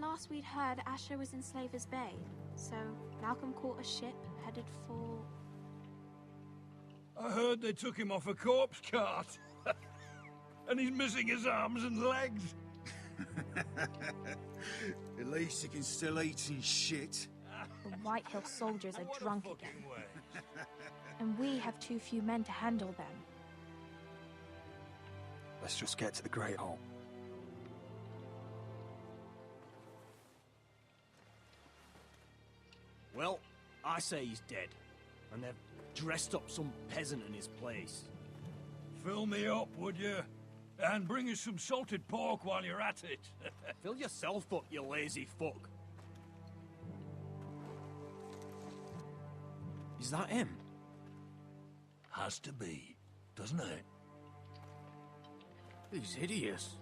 last we'd heard, Asher was in Slaver's Bay. So, Malcolm caught a ship headed for... I heard they took him off a corpse cart. And he's missing his arms and legs. At least he can still eat and shit. The White Hill soldiers are drunk again. And we have too few men to handle them. Let's just get to the Great Hall. Well, I say he's dead. And they've dressed up some peasant in his place. Fill me up, would you? And bring us some salted pork while you're at it. Fill yourself up, you lazy fuck. Is that him? Has to be, doesn't it? He's hideous.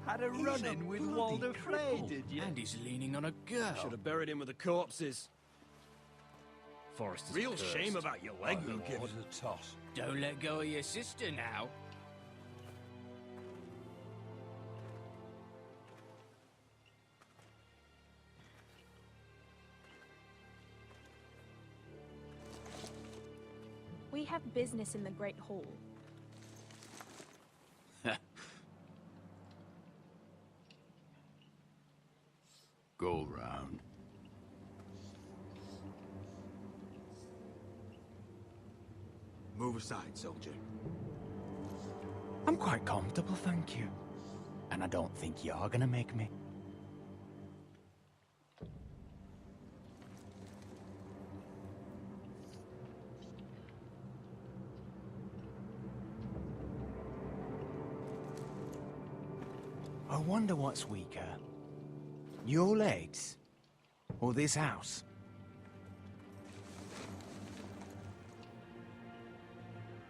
Had a run-in with Walder Frey, did you? And he's leaning on a girl. Should have buried him with the corpses. Forrester's Real cursed. shame about your leg, Who my gives lord. us a toss? Don't let go of your sister now. We have business in the Great Hall. Go round. Move aside, soldier. I'm quite comfortable, thank you. And I don't think you're gonna make me. I wonder what's weaker. Your legs? Or this house?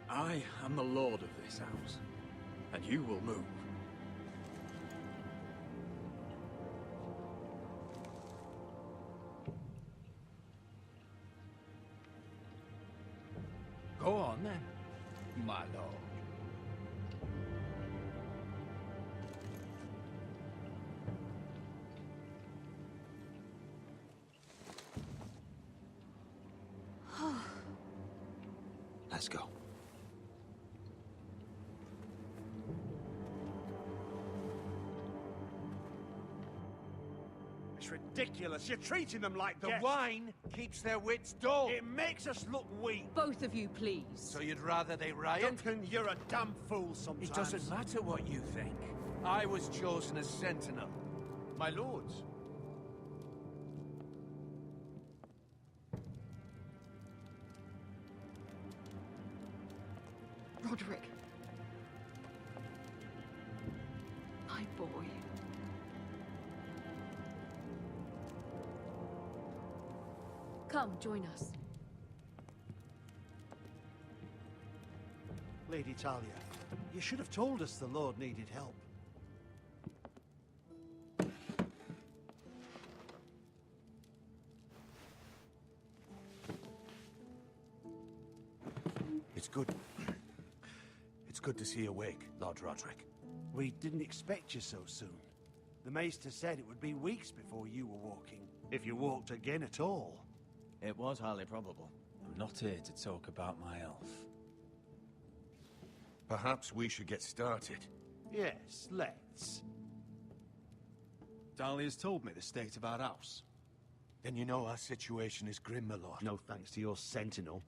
I am the lord of this house, and you will move. Go on then, my lord. Let's go. It's ridiculous. You're treating them like The guests. wine keeps their wits dull. It makes us look weak. Both of you, please. So you'd rather they riot? Duncan, you're a damn fool sometimes. It doesn't matter what you think. I was chosen as sentinel. My lords. Roderick. My boy. Come, join us. Lady Talia, you should have told us the Lord needed help. It's good. It's good to see you awake, Lord Roderick. We didn't expect you so soon. The Maester said it would be weeks before you were walking, if you walked again at all. It was highly probable. I'm not here to talk about my elf. Perhaps we should get started. Yes, let's. Dahlia's told me the state of our house. Then you know our situation is grim, my lord. No thanks to your sentinel.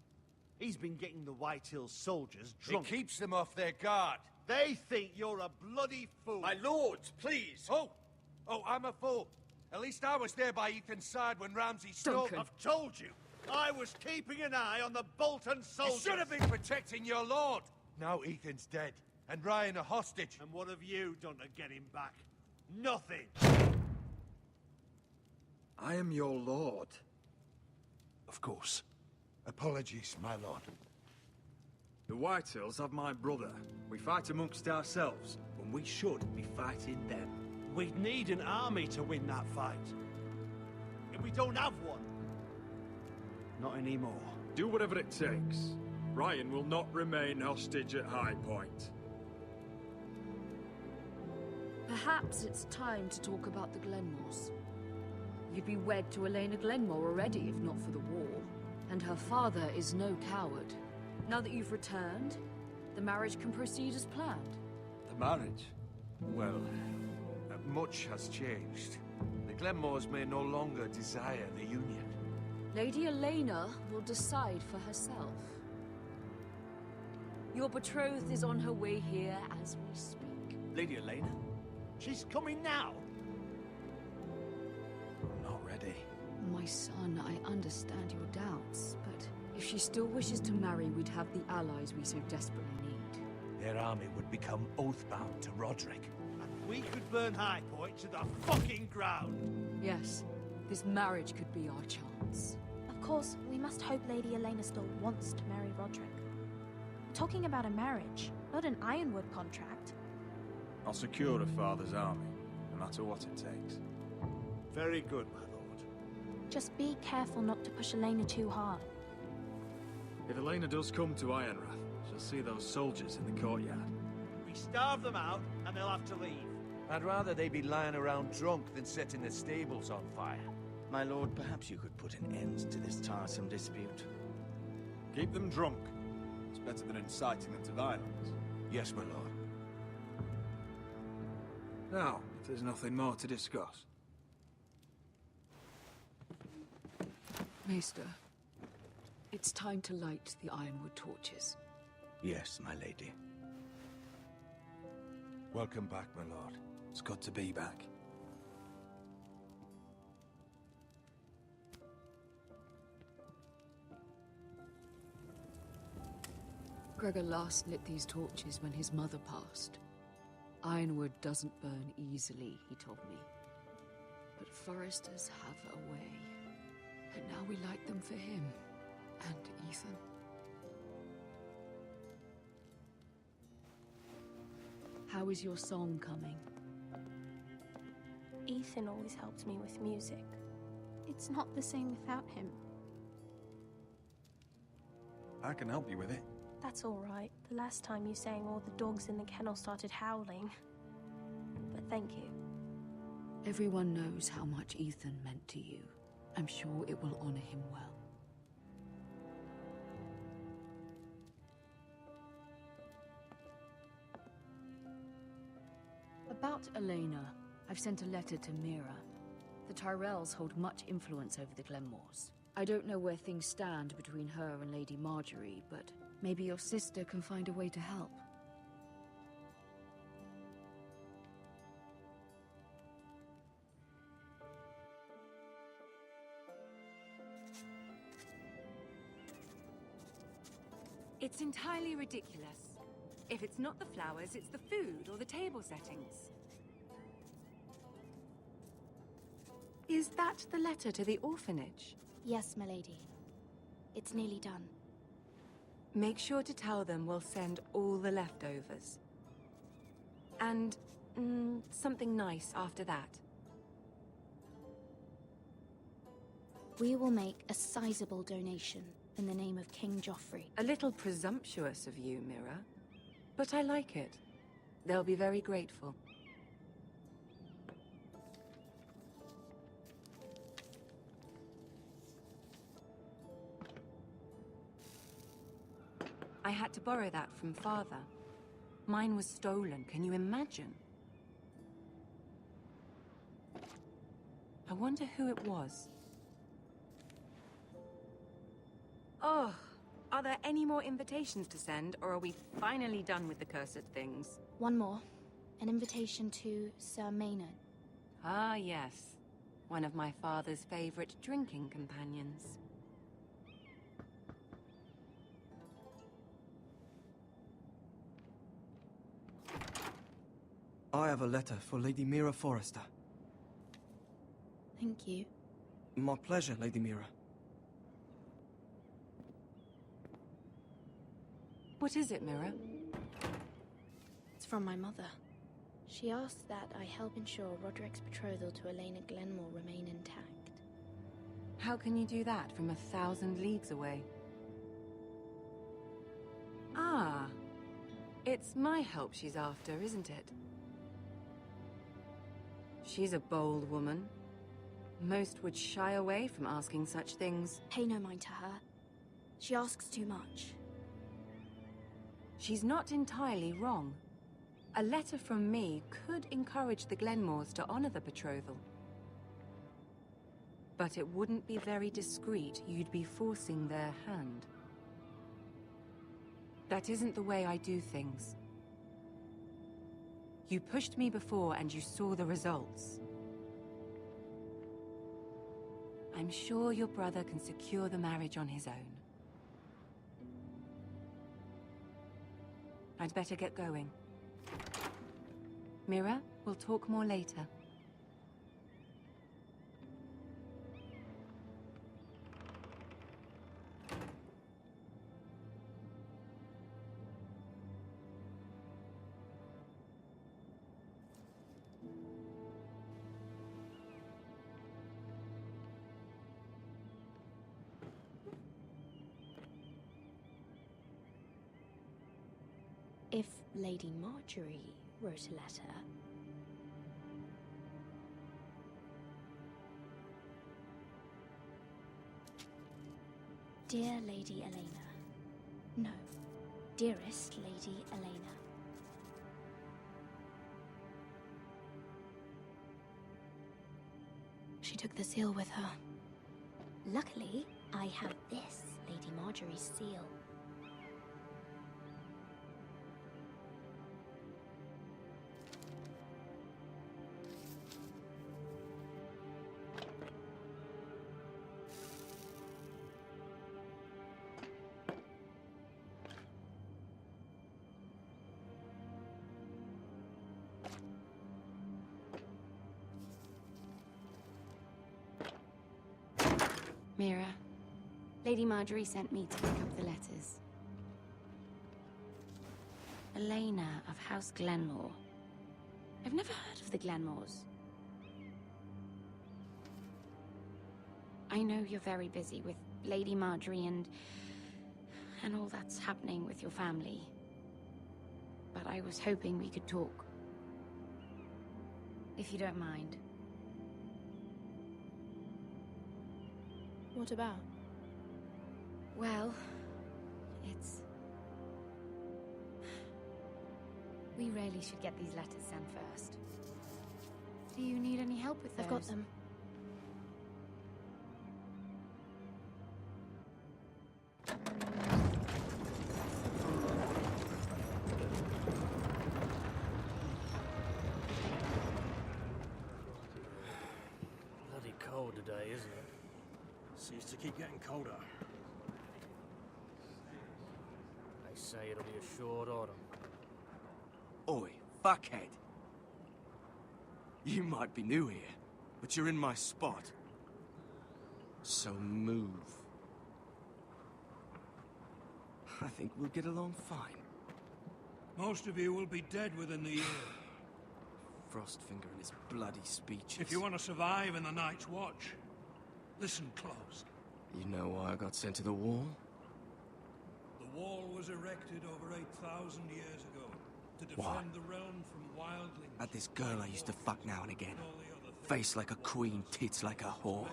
He's been getting the White Hill soldiers drunk. It keeps them off their guard. They think you're a bloody fool. My lords, please. Oh, I'm a fool. At least I was there by Ethan's side when Ramsay stole. Duncan. I've told you. I was keeping an eye on the Bolton soldiers. You should have been protecting your lord. Now Ethan's dead, and Ryan a hostage. And what have you done to get him back? Nothing. I am your lord. Of course. Apologies, my lord. The Whitehills have my brother. We fight amongst ourselves, when we should be fighting them. We'd need an army to win that fight. And we don't have one. Not anymore. Do whatever it takes. Ryan will not remain hostage at High Point. Perhaps it's time to talk about the Glenmores. You'd be wed to Elena Glenmore already, if not for the war. And her father is no coward. Now that you've returned, the marriage can proceed as planned. The marriage? Well, much has changed. The Glenmores may no longer desire the union. Lady Elena will decide for herself. Your betrothed is on her way here as we speak. Lady Elena? She's coming now. Not ready. My son, I understand your doubts, but if she still wishes to marry, we'd have the allies we so desperately need. Their army would become oath-bound to Roderick. And we could burn High Point to the fucking ground. Yes, this marriage could be our chance. Of course, we must hope Lady Elena still wants to marry Roderick. We're talking about a marriage, not an Ironwood contract. I'll secure her father's army, no matter what it takes. Very good, my lord. Just be careful not to push Elena too hard. If Elena does come to Ironrath, she'll see those soldiers in the courtyard. We starve them out, and they'll have to leave. I'd rather they be lying around drunk than setting the stables on fire. My lord, perhaps you could put an end to this tiresome dispute. Keep them drunk. It's better than inciting them to violence. Yes, my lord. Now, if there's nothing more to discuss. Maester, it's time to light the Ironwood torches. Yes, my lady. Welcome back, my lord. It's good to be back. Gregor last lit these torches when his mother passed. Ironwood doesn't burn easily, he told me. But foresters have a way. And now we light them for him. And Ethan. How is your song coming? Ethan always helps me with music. It's not the same without him. I can help you with it. That's all right. The last time you sang, all the dogs in the kennel started howling. But thank you. Everyone knows how much Ethan meant to you. I'm sure it will honor him well. About Elena, I've sent a letter to Mira. The Tyrells hold much influence over the Glenmores. I don't know where things stand between her and Lady Marjorie, but maybe your sister can find a way to help. It's entirely ridiculous. If it's not the flowers, it's the food or the table settings. Is that the letter to the orphanage? Yes, my lady. It's nearly done. Make sure to tell them we'll send all the leftovers. And, something nice after that. We will make a sizable donation in the name of King Joffrey. A little presumptuous of you, Mira. But I like it. They'll be very grateful. I had to borrow that from Father. Mine was stolen, can you imagine? I wonder who it was. Oh, are there any more invitations to send, or are we finally done with the cursed things? One more. An invitation to Sir Maynard. Ah, yes. One of my father's favorite drinking companions. I have a letter for Lady Mira Forrester. Thank you. My pleasure, Lady Mira. What is it, Mira? It's from my mother. She asked that I help ensure Roderick's betrothal to Elena Glenmore remain intact. How can you do that from 1,000 leagues away? Ah, it's my help she's after, isn't it? She's a bold woman. Most would shy away from asking such things. Pay no mind to her. She asks too much. She's not entirely wrong. A letter from me could encourage the Glenmores to honor the betrothal. But it wouldn't be very discreet. You'd be forcing their hand. That isn't the way I do things. You pushed me before and you saw the results. I'm sure your brother can secure the marriage on his own. I'd better get going. Mira, we'll talk more later. If Lady Marjorie wrote a letter... Dear Lady Elena. No. Dearest Lady Elena. She took the seal with her. Luckily, I have this Lady Marjorie's seal. Mira, Lady Marjorie sent me to pick up the letters. Elena of House Glenmore. I've never heard of the Glenmores. I know you're very busy with Lady Marjorie and all that's happening with your family. But I was hoping we could talk. If you don't mind. What about? Well, it's... We really should get these letters sent first. Do you need any help with those? I've got them. Bloody cold today, isn't it? Seems to keep getting colder. They say it'll be a short autumn. Oi, fuckhead. You might be new here, but you're in my spot. So move. I think we'll get along fine. Most of you will be dead within the year. Frostfinger and his bloody speeches. If you want to survive in the Night's Watch, listen close. You know why I got sent to the wall? The wall was erected over 8,000 years ago to defend Why? the realm from wildlings. Had this girl I used to fuck now and again. Face like a queen, tits like a whore.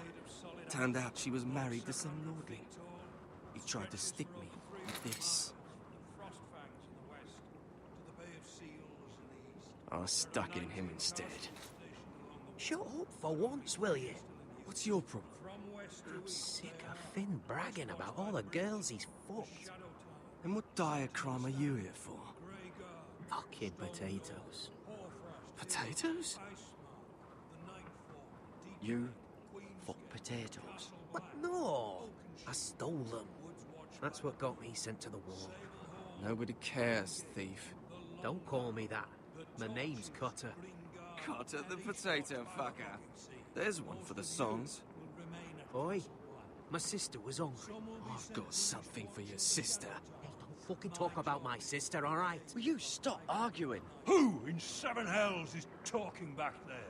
Turned out she was married to some lordling. He tried to stick me with this. I stuck it in him instead. Shut up for once, will you? What's your problem? I'm sick of Finn bragging about all the girls he's fucked. And what dire crime are you here for? Fucking potatoes. Potatoes? You Fuck potatoes. What? No! I stole them. That's what got me sent to the wall. Nobody cares, thief. Don't call me that. My name's Cutter. Cutter the potato fucker. There's one for the songs. Oi, my sister was hungry. I've got something for your sister. Hey, don't fucking talk about my sister, alright? Will you stop arguing? Who in seven hells is talking back there?